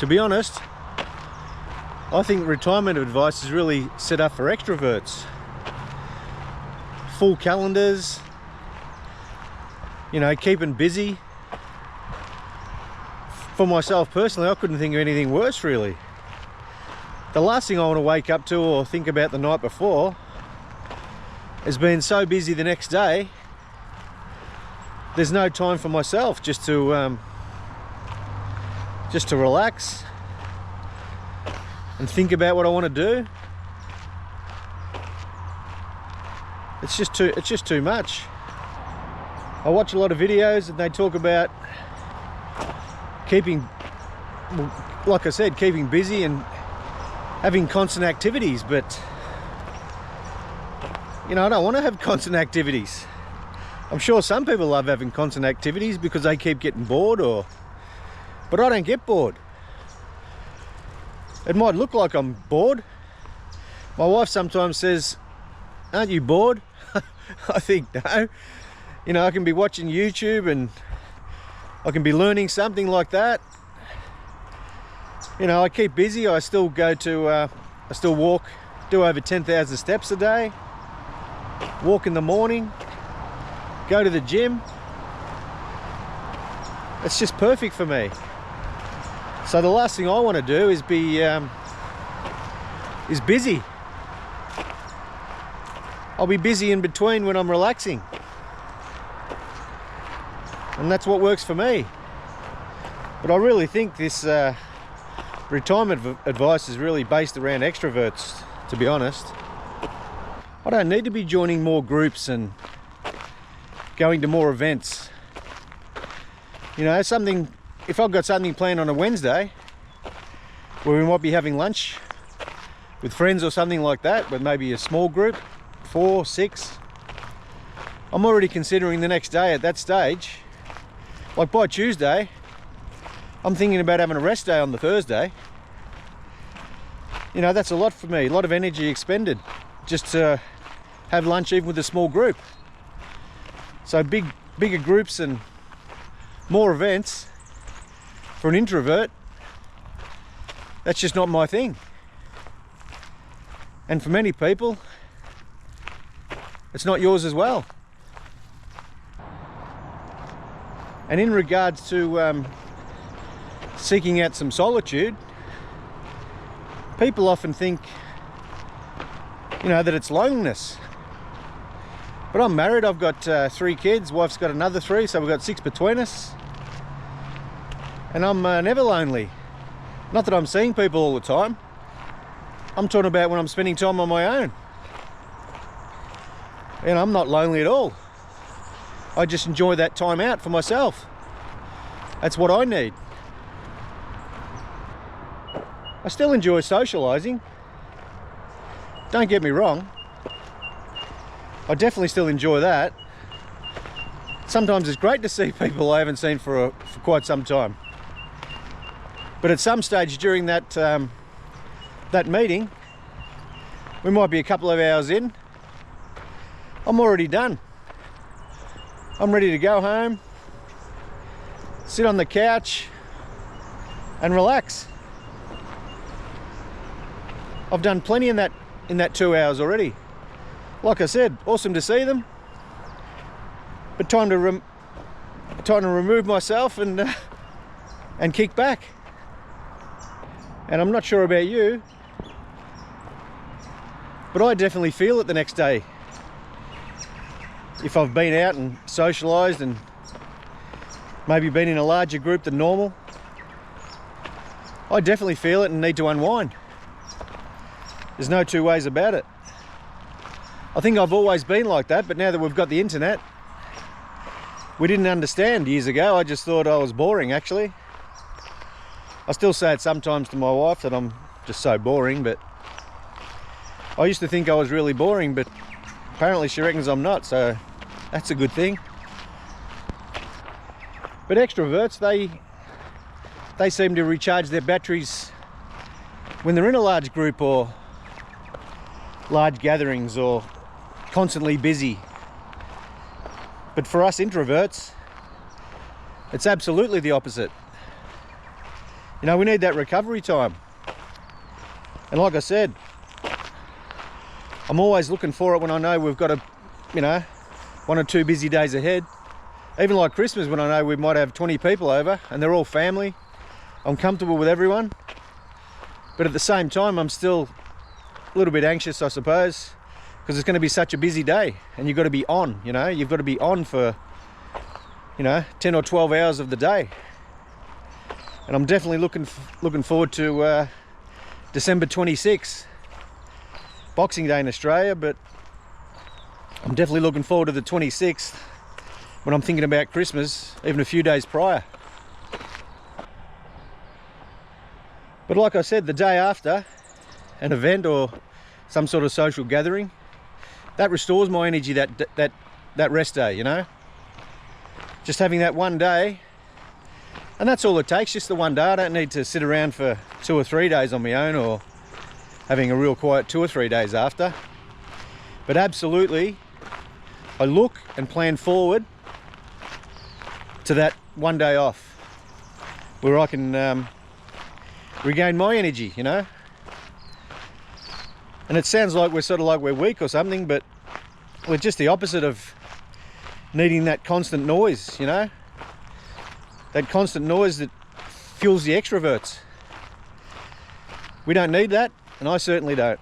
To be honest, I think retirement advice is really set up for extroverts. Full calendars, you know, keeping busy. For myself personally, I couldn't think of anything worse really. The last thing I want to wake up to or think about the night before is being so busy the next day, there's no time for myself just to relax and think about what I want to do. It's just too much. I watch a lot of videos and they talk about keeping, like I said, keeping busy and having constant activities, but you know, I don't want to have constant activities. I'm sure some people love having constant activities because they keep getting bored, but I don't get bored. It might look like I'm bored. My wife sometimes says, "Aren't you bored?" I think no. You know, I can be watching YouTube and I can be learning something like that. You know, I keep busy. I still go to, I still walk, do over 10,000 steps a day. Walk in the morning, go to the gym. It's just perfect for me. So the last thing I want to do is be busy. I'll be busy in between when I'm relaxing, and that's what works for me. But I really think this retirement advice is really based around extroverts, to be honest. I don't need to be joining more groups and going to more events. You know, if I've got something planned on a Wednesday where we might be having lunch with friends or something like that, but maybe a small group, 4, 6, I'm already considering the next day at that stage. Like by Tuesday, I'm thinking about having a rest day on the Thursday. You know, that's a lot for me, a lot of energy expended just to have lunch even with a small group. So bigger groups and more events for an introvert, that's just not my thing. And for many people, it's not yours as well. And in regards to seeking out some solitude, people often think, you know, that it's loneliness. But I'm married, I've got 3 kids, wife's got another 3, so we've got 6 between us. And I'm never lonely. Not that I'm seeing people all the time. I'm talking about when I'm spending time on my own. And I'm not lonely at all. I just enjoy that time out for myself. That's what I need. I still enjoy socialising. Don't get me wrong. I definitely still enjoy that. Sometimes it's great to see people I haven't seen for quite some time. But at some stage during that that meeting, we might be a couple of hours in, I'm already done. I'm ready to go home, sit on the couch and relax. I've done plenty in that 2 hours already. Like I said, awesome to see them, but time to remove myself and kick back. And I'm not sure about you, but I definitely feel it the next day. If I've been out and socialised and maybe been in a larger group than normal, I definitely feel it and need to unwind. There's no two ways about it. I think I've always been like that, but now that we've got the internet, we didn't understand years ago. I just thought I was boring, actually. I still say it sometimes to my wife that I'm just so boring, but I used to think I was really boring, but apparently she reckons I'm not, so that's a good thing. But extroverts, they seem to recharge their batteries when they're in a large group or large gatherings or constantly busy. But for us introverts, it's absolutely the opposite. You know, we need that recovery time. And like I said, I'm always looking for it when I know we've got you know, 1 or 2 busy days ahead. Even like Christmas, when I know we might have 20 people over and they're all family. I'm comfortable with everyone. But at the same time, I'm still a little bit anxious, I suppose, because it's going to be such a busy day and you've got to be on, you know. You've got to be on for, you know, 10 or 12 hours of the day. And I'm definitely looking forward to December 26th, Boxing Day in Australia, but I'm definitely looking forward to the 26th when I'm thinking about Christmas, even a few days prior. But like I said, the day after an event or some sort of social gathering, that restores my energy, that rest day, you know. Just having that one day, and that's all it takes, just the one day. I don't need to sit around for 2 or 3 days on my own, or having a real quiet 2 or 3 days after. But absolutely, I look and plan forward to that one day off where I can regain my energy, you know. And it sounds like we're weak or something, but we're just the opposite of needing that constant noise, you know. That constant noise that fuels the extroverts. We don't need that, and I certainly don't.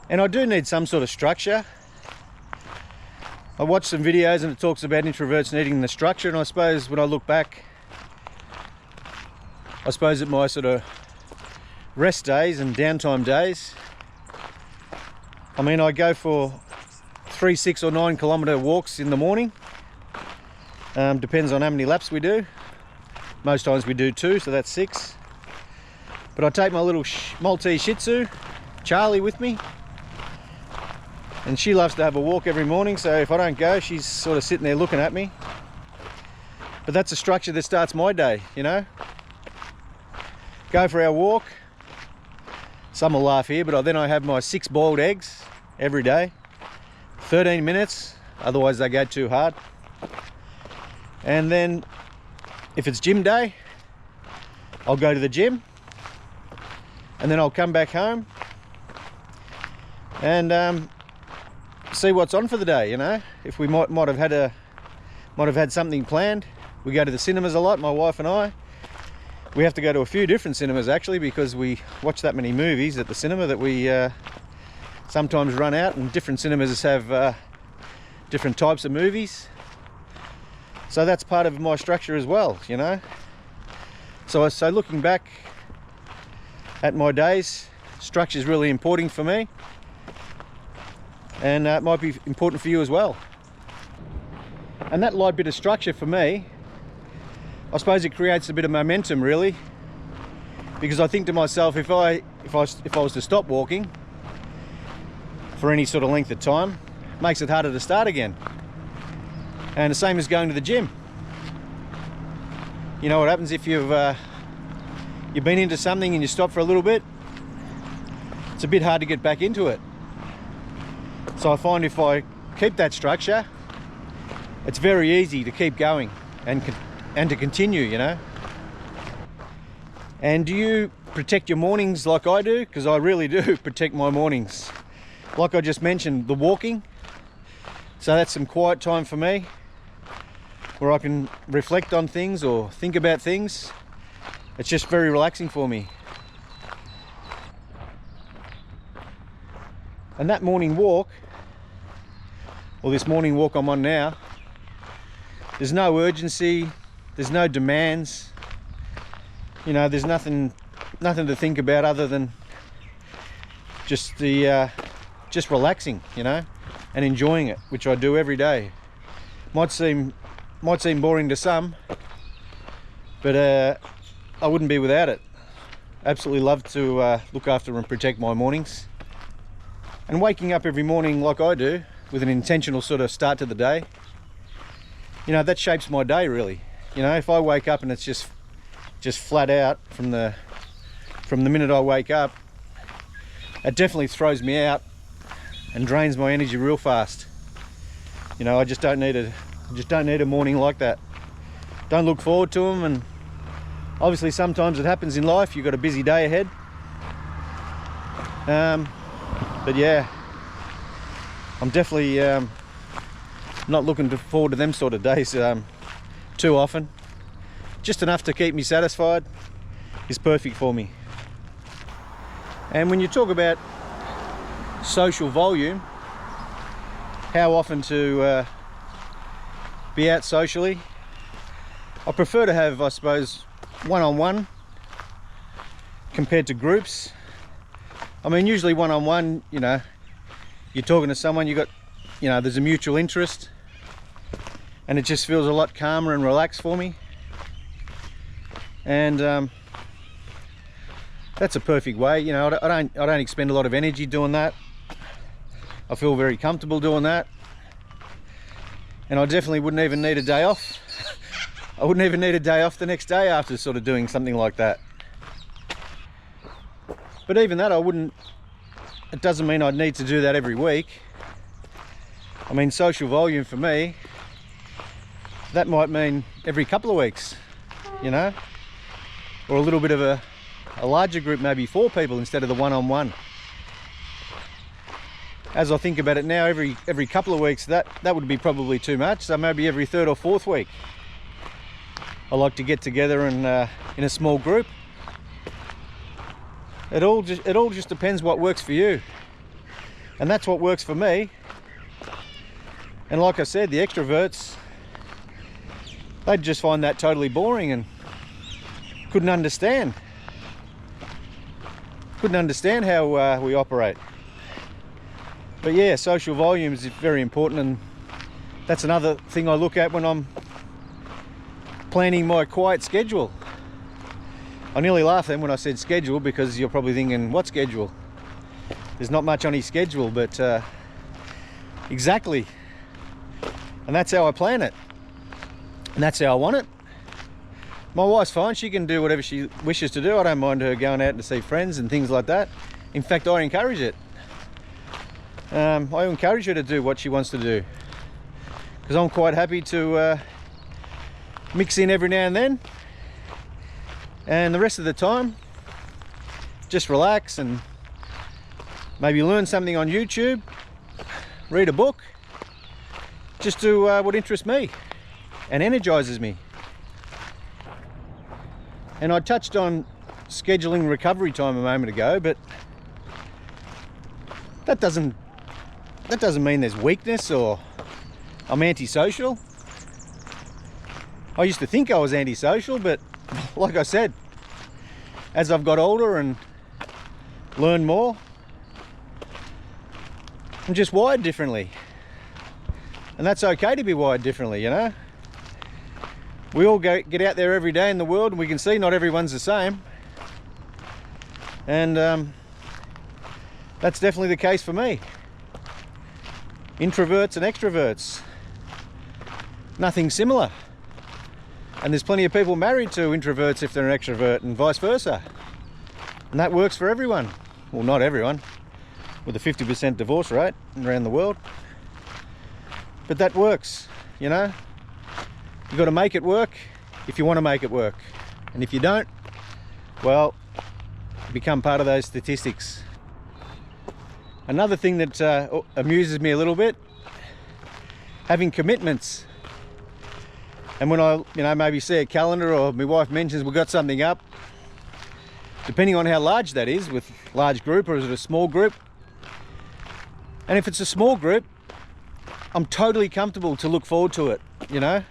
And I do need some sort of structure. I watched some videos and it talks about introverts needing the structure, and I suppose when I look back, I suppose at my sort of rest days and downtime days, I mean, I go for 3, 6 or 9 kilometre walks in the morning. Depends on how many laps we do. Most times we do 2, so that's 6. But I take my little Maltese Shih Tzu, Charlie, with me. And she loves to have a walk every morning, so if I don't go, she's sort of sitting there looking at me. But that's a structure that starts my day, you know. Go for our walk. Some will laugh here, but then I have my 6 boiled eggs every day. 13 minutes, otherwise they go too hard. And then if it's gym day, I'll go to the gym, and then I'll come back home and see what's on for the day, you know. If we might have had something planned. We go to the cinemas a lot, my wife and I. We have to go to a few different cinemas actually, because we watch that many movies at the cinema that we sometimes run out, and different cinemas have different types of movies. So that's part of my structure as well, you know. So looking back at my days, structure is really important for me, and it might be important for you as well. And that light bit of structure for me, I suppose it creates a bit of momentum really, because I think to myself, if I was to stop walking for any sort of length of time, it makes it harder to start again. And the same as going to the gym. You know what happens if you've been into something and you stop for a little bit? It's a bit hard to get back into it. So I find if I keep that structure, it's very easy to keep going and to continue, you know. And do you protect your mornings like I do? Because I really do protect my mornings. Like I just mentioned, the walking. So that's some quiet time for me, where I can reflect on things or think about things. It's just very relaxing for me. And that morning walk, or this morning walk I'm on now, there's no urgency, there's no demands, you know, there's nothing to think about other than just relaxing, you know, and enjoying it, which I do every day. Might seem boring to some, but I wouldn't be without it. Absolutely love to look after and protect my mornings. And waking up every morning like I do, with an intentional sort of start to the day, you know, that shapes my day really. You know, if I wake up and it's just flat out from the minute I wake up, it definitely throws me out and drains my energy real fast. You know, I just don't need a morning like that. don't look forward to them, and obviously sometimes it happens in life, you've got a busy day ahead. But yeah, I'm definitely not looking forward to them sort of days too often. Just enough to keep me satisfied is perfect for me. And when you talk about social volume, how often to be out socially, I prefer to have, I suppose, one-on-one compared to groups. I mean, usually one-on-one, you know, you're talking to someone, you got, you know, there's a mutual interest, and it just feels a lot calmer and relaxed for me. And that's a perfect way, you know. I don't expend a lot of energy doing that. I feel very comfortable doing that, and I definitely wouldn't even need a day off. I wouldn't even need a day off the next day after sort of doing something like that. But even that, it doesn't mean I'd need to do that every week. I mean, social volume for me, that might mean every couple of weeks, you know, or a little bit of a larger group, maybe 4 people instead of the one-on-one. As I think about it now, every couple of weeks, that would be probably too much. So maybe every 3rd or 4th week, I like to get together and in a small group. It all just depends what works for you, and that's what works for me. And like I said, the extroverts, they'd just find that totally boring and couldn't understand how we operate. But yeah, social volume is very important, and that's another thing I look at when I'm planning my quiet schedule. I nearly laughed then when I said schedule, because you're probably thinking, what schedule? There's not much on his schedule, but exactly. And that's how I plan it. And that's how I want it. My wife's fine, she can do whatever she wishes to do. I don't mind her going out to see friends and things like that. In fact, I encourage it. I encourage her to do what she wants to do, because I'm quite happy to mix in every now and then. And the rest of the time, just relax and maybe learn something on YouTube, read a book, just do what interests me and energizes me. And I touched on scheduling recovery time a moment ago, but that doesn't mean there's weakness or I'm antisocial. I used to think I was antisocial, but like I said, as I've got older and learned more, I'm just wired differently. And that's okay to be wired differently, you know. We all get out there every day in the world, and we can see not everyone's the same. And that's definitely the case for me. Introverts and extroverts, nothing similar. And there's plenty of people married to introverts if they're an extrovert, and vice versa. And that works for everyone. Well, not everyone, with a 50% divorce rate around the world. But that works, you know. You've got to make it work if you want to make it work. And if you don't, well, you become part of those statistics. Another thing that amuses me a little bit, having commitments. And when I, maybe see a calendar, or my wife mentions we've got something up, depending on how large that is, with large group or is it a small group. And if it's a small group, I'm totally comfortable to look forward to it, you know.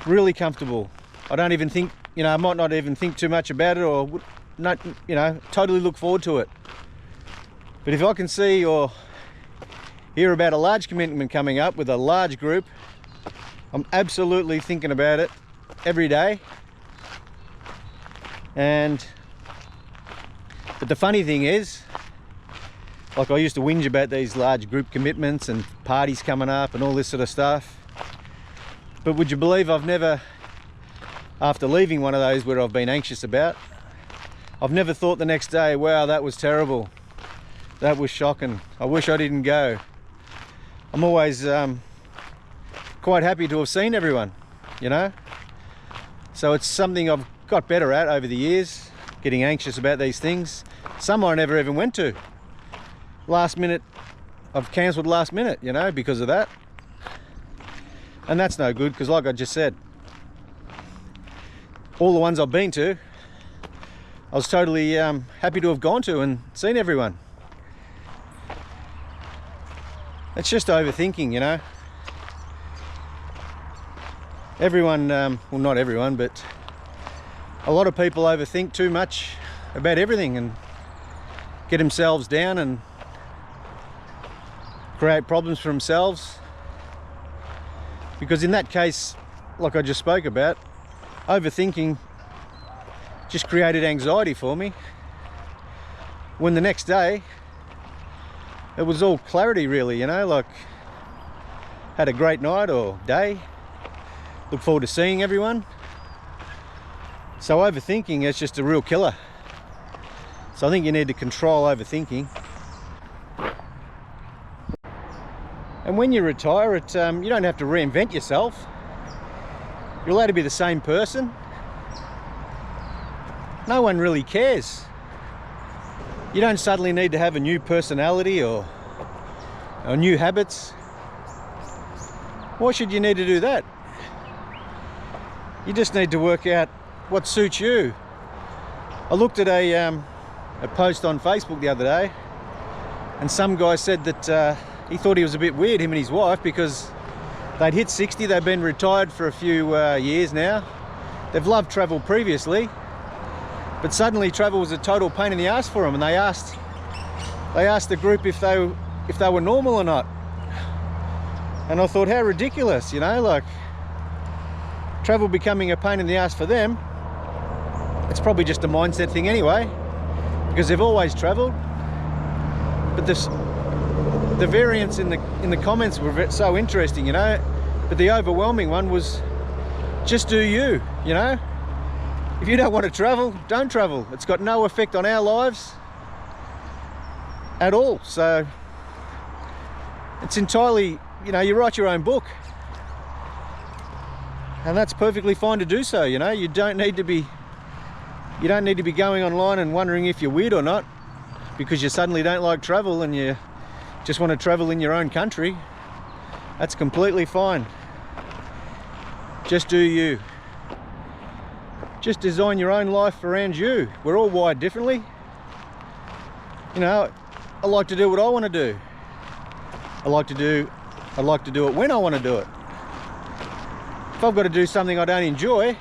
Really comfortable. I don't even think, I might not even think too much about it, or not, totally look forward to it. But if I can see or hear about a large commitment coming up with a large group, I'm absolutely thinking about it every day. But the funny thing is, like, I used to whinge about these large group commitments and parties coming up and all this sort of stuff. But would you believe I've never, after leaving one of those where I've been anxious about, I've never thought the next day, wow, that was terrible. That was shocking. I wish I didn't go. I'm always quite happy to have seen everyone. you know. So it's something I've got better at over the years, getting anxious about these things. Some I never even went to. Last minute, I've cancelled last minute, you know, because of that. And that's no good, because like I just said, all the ones I've been to, I was totally happy to have gone to and seen everyone. It's just overthinking, you know. Everyone, well, not everyone, but a lot of people overthink too much about everything and get themselves down and create problems for themselves. Because in that case, like I just spoke about, overthinking just created anxiety for me, when the next day it was all clarity, really, you know, like had a great night or day, look forward to seeing everyone. So overthinking is just a real killer. So I think you need to control overthinking. And when you retire, you don't have to reinvent yourself. You're allowed to be the same person. No one really cares. You don't suddenly need to have a new personality or new habits. Why should you need to do that? You just need to work out what suits you. I looked at a post on Facebook the other day, and some guy said that he thought he was a bit weird, him and his wife, because they'd hit 60, they've been retired for a few years now. They've loved travel previously, but suddenly travel was a total pain in the ass for them, and they asked the group if they were normal or not. And I thought, how ridiculous, you know, like travel becoming a pain in the ass for them. It's probably just a mindset thing anyway, because they've always traveled. But the variance in the comments were so interesting, you know. But the overwhelming one was, just do you, you know. If you don't want to travel, don't travel. It's got no effect on our lives at all. So it's entirely, you know, you write your own book, and that's perfectly fine to do so, you know. You don't need to be going online and wondering if you're weird or not because you suddenly don't like travel and you just want to travel in your own country. That's completely fine. Just do you. Just design your own life around you. We're all wired differently. You know, I like to do what I want to do. I like to do it when I want to do it. If I've got to do something I don't enjoy,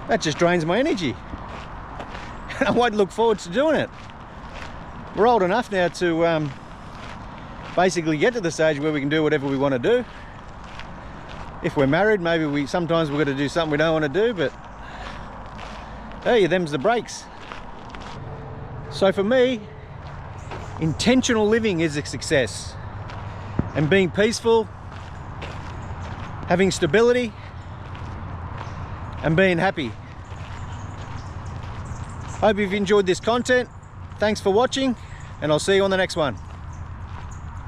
that just drains my energy. And I won't look forward to doing it. We're old enough now to basically get to the stage where we can do whatever we want to do. If we're married, maybe sometimes we've got to do something we don't want to do, but hey, them's the breaks. So for me, intentional living is a success. And being peaceful, having stability, and being happy. Hope you've enjoyed this content. Thanks for watching, and I'll see you on the next one.